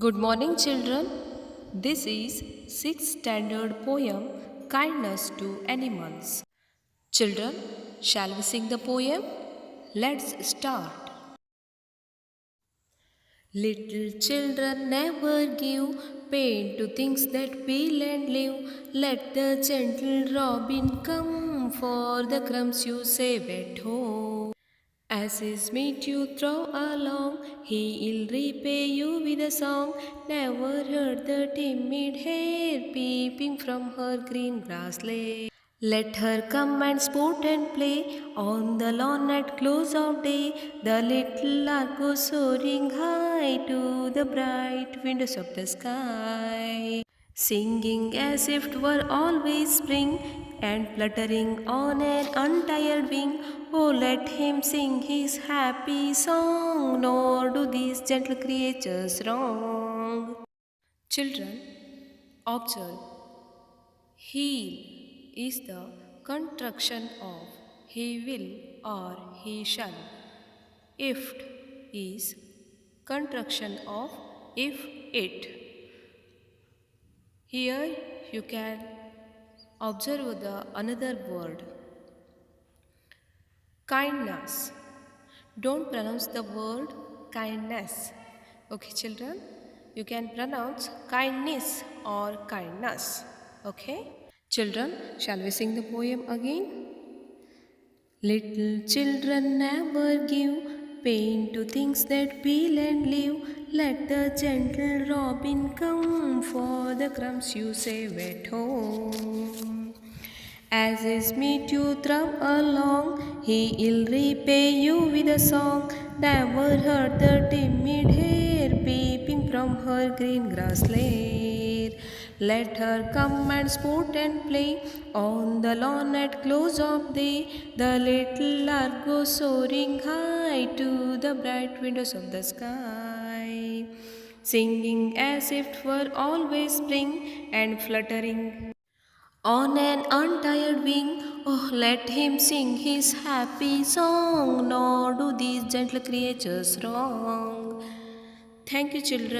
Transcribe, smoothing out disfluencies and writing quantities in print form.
Good morning, children. This is 6th standard poem Kindness to Animals. Children, shall we sing the poem? Let's start. Little children never give pain to things that feel and live. Let the gentle robin come for the crumbs you save at home. As his meat you throw along, he'll repay you with a song. Never heard the timid hare peeping from her green grass lane. Let her come and sport and play on the lawn at close of day. The little lark goes soaring high to the bright windows of the sky, singing as if 'twere always spring and fluttering on an untired wing. Oh, let him sing his happy song, nor do these gentle creatures wrong. Children, observe. Heal is the contraction of he will or he shall. Ift is contraction of if it. Here you can observe the another word, kindness. Don't pronounce the word kindness. Okay, children? You can pronounce kindness or kindness. Okay? Children, shall we sing the poem again? Little children never give pain to things that feel and live. Let the gentle robin come for the crumbs you save at home. As his meat you throw along, he'll repay you with a song. Never heard the timid hare peeping from her green grass lair. Let her come and sport and play on the lawn at close of day. The little lark goes soaring high to the bright windows of the sky, singing as if 'twere always spring and fluttering on an untired wing. Oh, let him sing his happy song, nor do these gentle creatures wrong. Thank you, children.